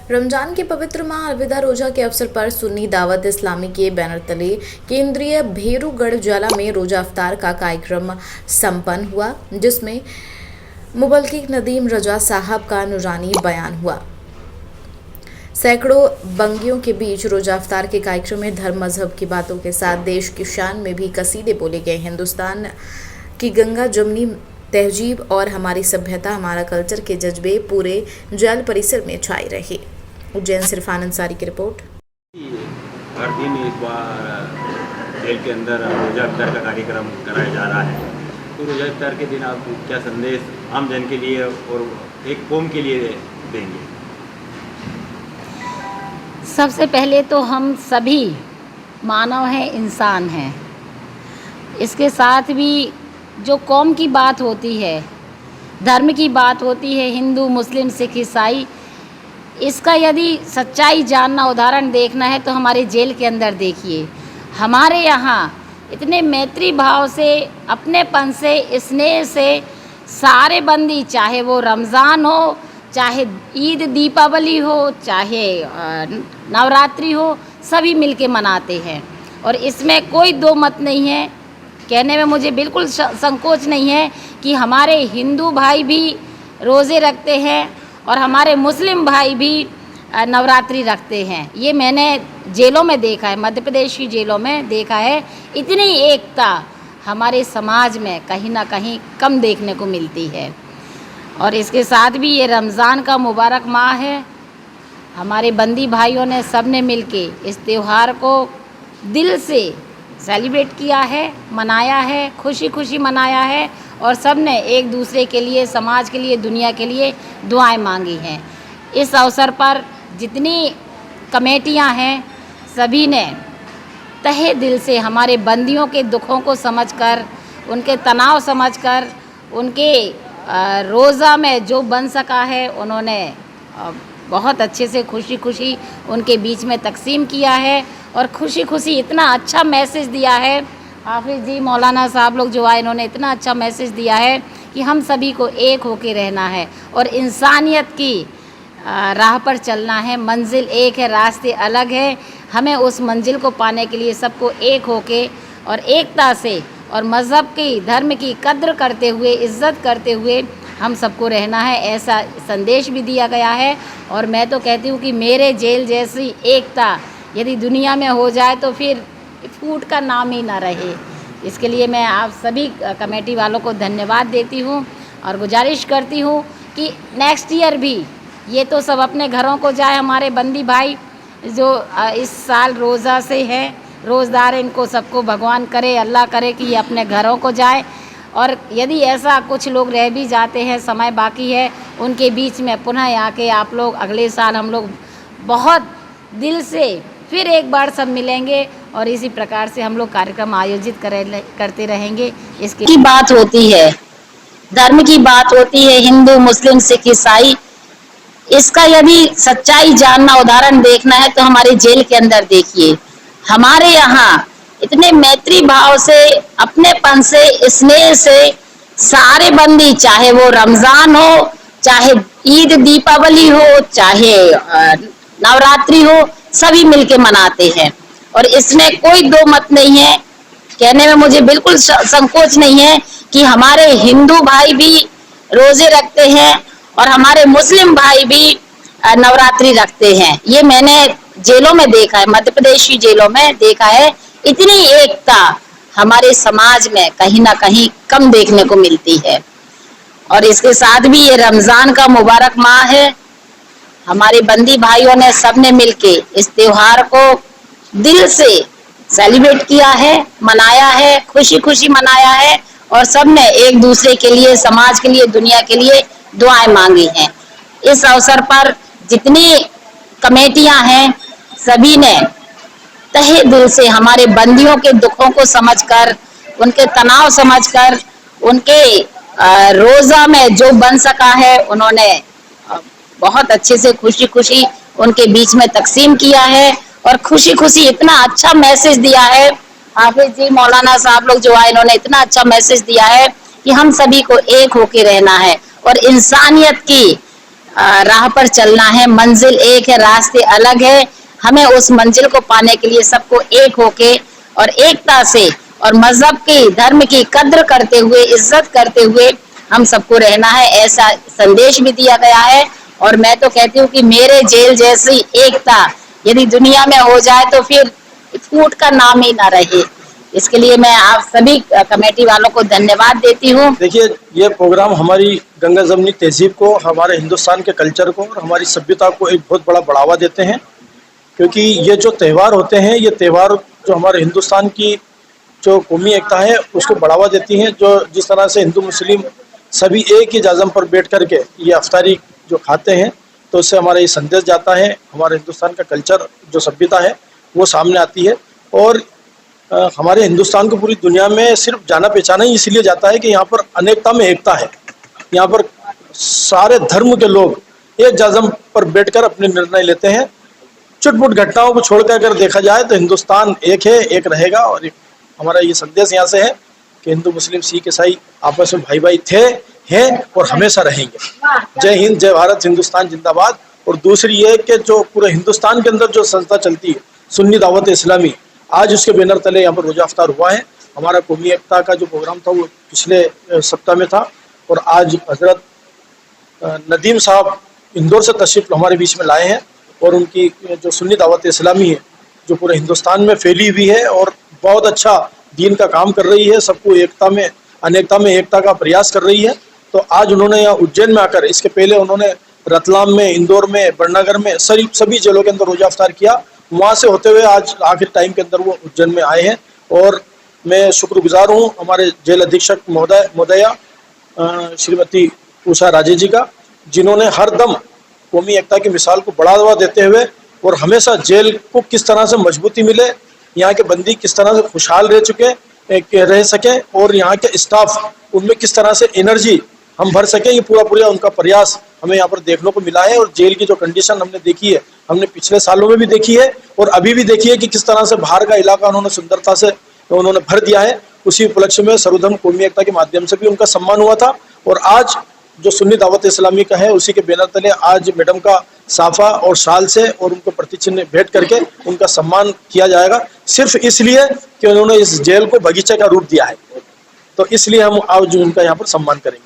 रमजान के पवित्र माह अलविदा रोजा के अवसर पर सुन्नी दावत इस्लामी के बैनर तले केंद्रीय भेरूगढ़ जाला में रोजा अफ्तार का कार्यक्रम संपन्न हुआ, जिसमें मुबल्लिग नदीम रजा साहब का नूरानी बयान हुआ। सैकड़ों बंगियों के बीच रोजा अफ्तार के कार्यक्रम में धर्म मजहब की बातों के साथ देश की शान में भी कसीदे बोले गए। हिंदुस्तान की गंगा जमनी तहजीब और हमारी सभ्यता, हमारा कल्चर के जज्बे पूरे जेल परिसर में छाए रहे। उज्जैन से इरफान अंसारी की रिपोर्ट। हर दिन इस बार जेल के अंदर रोजा इफ्तार का कार्यक्रम कराया जा रहा है, तो रोजा इफ्तार के दिन आप क्या संदेश आम जन के लिए और एक कौम के लिए देंगे? सबसे पहले तो हम सभी मानव हैं, इंसान हैं। इसके साथ भी जो कौम की बात होती है, धर्म की बात होती है, हिंदू, मुस्लिम, सिख, ईसाई, इसका यदि सच्चाई जानना, उदाहरण देखना है तो हमारे जेल के अंदर देखिए। हमारे यहाँ इतने मैत्री भाव से, अपनेपन से, स्नेह से सारे बंदी, चाहे वो रमज़ान हो, चाहे ईद दीपावली हो, चाहे नवरात्रि हो, सभी मिलके मनाते हैं। और इसमें कोई दो मत नहीं है, कहने में मुझे बिल्कुल संकोच नहीं है कि हमारे हिंदू भाई भी रोज़े रखते हैं और हमारे मुस्लिम भाई भी नवरात्रि रखते हैं। ये मैंने जेलों में देखा है, मध्य प्रदेश की जेलों में देखा है। इतनी एकता हमारे समाज में कहीं ना कहीं कम देखने को मिलती है। और इसके साथ भी ये रमज़ान का मुबारक माह है। हमारे बंदी भाइयों ने सब ने मिल के इस त्यौहार को दिल से सेलिब्रेट किया है, मनाया है, खुशी खुशी मनाया है और सब ने एक दूसरे के लिए, समाज के लिए, दुनिया के लिए दुआएं मांगी हैं। इस अवसर पर जितनी कमेटियां हैं, सभी ने तहे दिल से हमारे बंदियों के दुखों को समझकर, उनके तनाव समझकर, उनके रोज़ा में जो बन सका है उन्होंने बहुत अच्छे से खुशी खुशी उनके बीच में तकसीम किया है। और खुशी खुशी इतना अच्छा मैसेज दिया है, हाफिज़ जी, मौलाना साहब लोग जो आए, इन्होंने इतना अच्छा मैसेज दिया है कि हम सभी को एक होके रहना है और इंसानियत की राह पर चलना है। मंजिल एक है, रास्ते अलग है। हमें उस मंजिल को पाने के लिए सबको एक होके और एकता से और मज़हब की, धर्म की कद्र करते हुए, इज़्ज़त करते हुए हम सबको रहना है, ऐसा संदेश भी दिया गया है। और मैं तो कहती हूँ कि मेरे जेल जैसी एकता यदि दुनिया में हो जाए तो फिर फूट का नाम ही ना रहे। इसके लिए मैं आप सभी कमेटी वालों को धन्यवाद देती हूँ और गुजारिश करती हूँ कि नेक्स्ट ईयर भी ये तो सब अपने घरों को जाए। हमारे बंदी भाई जो इस साल रोज़ा से हैं, रोज़दार, इनको सबको भगवान करे, अल्लाह करे कि ये अपने घरों को जाए। और यदि ऐसा कुछ लोग रह भी जाते हैं, समय बाकी है, उनके बीच में पुनः आके आप लोग अगले साल हम लोग बहुत दिल से फिर एक बार सब मिलेंगे और इसी प्रकार से हम लोग कार्यक्रम आयोजित करते रहेंगे। इसकी की बात होती है, धर्म की बात होती है, हिंदू, मुस्लिम, सिख, ईसाई, इसका यदि सच्चाई जानना, उदाहरण देखना है तो हमारे जेल के अंदर देखिए। हमारे यहाँ इतने मैत्री भाव से, अपनेपन से, स्नेह से सारे बंदी, चाहे वो रमज़ान हो, चाहे ईद दीपावली हो, चाहे नवरात्रि हो, सभी मिलके मनाते हैं। और इसमें कोई दो मत नहीं है, कहने में मुझे बिल्कुल संकोच नहीं है कि हमारे हिंदू भाई भी रोजे रखते हैं और हमारे मुस्लिम भाई भी नवरात्रि रखते हैं। ये मैंने जेलों में देखा है, मध्य प्रदेश की जेलों में देखा है। इतनी एकता हमारे समाज में कहीं ना कहीं कम देखने को मिलती है। और इसके साथ भी ये रमज़ान का मुबारक माह है। हमारे बंदी भाइयों ने सब ने मिलके इस त्योहार को दिल से सेलिब्रेट किया है, मनाया है, खुशी खुशी मनाया है और सब ने एक दूसरे के लिए, समाज के लिए, दुनिया के लिए दुआएं मांगी हैं। इस अवसर पर जितनी कमेटियां हैं, सभी ने तहे दिल से हमारे बंदियों के दुखों को समझकर, उनके तनाव समझकर, उनके रोज़ा में जो बन सका है उन्होंने बहुत अच्छे से खुशी खुशी उनके बीच में तकसीम किया है। और खुशी खुशी इतना अच्छा मैसेज दिया है, हाफिज़ जी, मौलाना साहब लोग जो आए, इन्होंने इतना अच्छा मैसेज दिया है कि हम सभी को एक होके रहना है और इंसानियत की राह पर चलना है। मंजिल एक है, रास्ते अलग है। हमें उस मंजिल को पाने के लिए सबको एक होके और एकता से और मजहब की, धर्म की कद्र करते हुए, इज्जत करते हुए हम सबको रहना है, ऐसा संदेश भी दिया गया है। और मैं तो कहती हूँ कि मेरे जेल जैसी एकता यदि दुनिया में हो जाए तो फिर फूट का नाम ही ना रहे। इसके लिए मैं आप सभी कमेटी वालों को धन्यवाद देती हूँ। देखिए, ये प्रोग्राम हमारी गंगा जमनी तहजीब को, हमारे हिंदुस्तान के कल्चर को और हमारी सभ्यता को एक बहुत बड़ा बढ़ावा देते हैं, क्योंकि ये जो त्यौहार होते हैं, ये त्यौहार जो हमारे हिंदुस्तान की जो कौमी एकता है उसको बढ़ावा देती हैं। जो जिस तरह से हिंदू मुस्लिम सभी एक ही जाजम पर बैठ करके ये अफ्तारी जो खाते हैं, तो उससे हमारा ये संदेश जाता है, हमारे हिंदुस्तान का कल्चर जो सभ्यता है वो सामने आती है। और हमारे हिंदुस्तान को पूरी दुनिया में सिर्फ जाना पहचाना ही इसलिए जाता है कि यहाँ पर अनेकता में एकता है। यहाँ पर सारे धर्म के लोग एक जाजम पर बैठकर अपने निर्णय लेते हैं। चुटपुट घटनाओं को छोड़कर अगर देखा जाए तो हिंदुस्तान एक है, एक रहेगा। और हमारा ये संदेश यहाँ से है कि हिंदू मुस्लिम सिख ईसाई आपस में भाई भाई थे, हैं और हमेशा रहेंगे। जय हिंद, जय भारत, हिंदुस्तान जिंदाबाद। और दूसरी ये कि जो पूरे हिंदुस्तान के अंदर जो संस्था चलती है सुन्नी दावत इस्लामी, आज उसके बैनर तले यहाँ पर रोजा अफ्तार हुआ है। हमारा कौमी एकता का जो प्रोग्राम था वो पिछले सप्ताह में था, और आज हजरत नदीम साहब इंदौर से तशरीफ हमारे बीच में लाए हैं। और उनकी जो सुन्नी दावत इस्लामी है जो पूरे हिंदुस्तान में फैली हुई है और बहुत अच्छा दीन का काम कर रही है, सबको एकता में अनेकता में एकता का प्रयास कर रही है। तो आज उन्होंने यहाँ उज्जैन में आकर, इसके पहले उन्होंने रतलाम में, इंदौर में, बड़नगर में सभी जेलों के अंदर रोजा अफ्तार किया। वहाँ से होते हुए आज आखिर टाइम के अंदर वो उज्जैन में आए हैं। और मैं शुक्रगुजार हूँ हमारे जेल अधीक्षक महोदया श्रीमती उषा राजे जी का, जिन्होंने हर दम कौमी एकता की मिसाल को बढ़ावा देते हुए और हमेशा जेल को किस तरह से मजबूती मिले, यहाँ के बंदी किस तरह से खुशहाल रह सके और यहाँ के स्टाफ उनमें किस तरह से एनर्जी हम भर सके, ये पूरा उनका प्रयास हमें यहाँ पर देखने को मिला है। और जेल की जो कंडीशन हमने देखी है, हमने पिछले सालों में भी देखी है और अभी भी देखी है कि किस तरह से बाहर का इलाका उन्होंने सुंदरता से उन्होंने भर दिया है। उसी उपलक्ष्य में सर्वधर्म कौमी एकता के माध्यम से भी उनका सम्मान हुआ था। और आज जो सुन्नी दावत इस्लामी का है उसी के बैनर तले आज मैडम का साफा और शाल से और उनको प्रतिचिन्ह भेंट करके उनका सम्मान किया जाएगा, सिर्फ इसलिए कि उन्होंने इस जेल को बगीचे का रूप दिया है। तो इसलिए हम आज उनका यहाँ पर सम्मान करेंगे।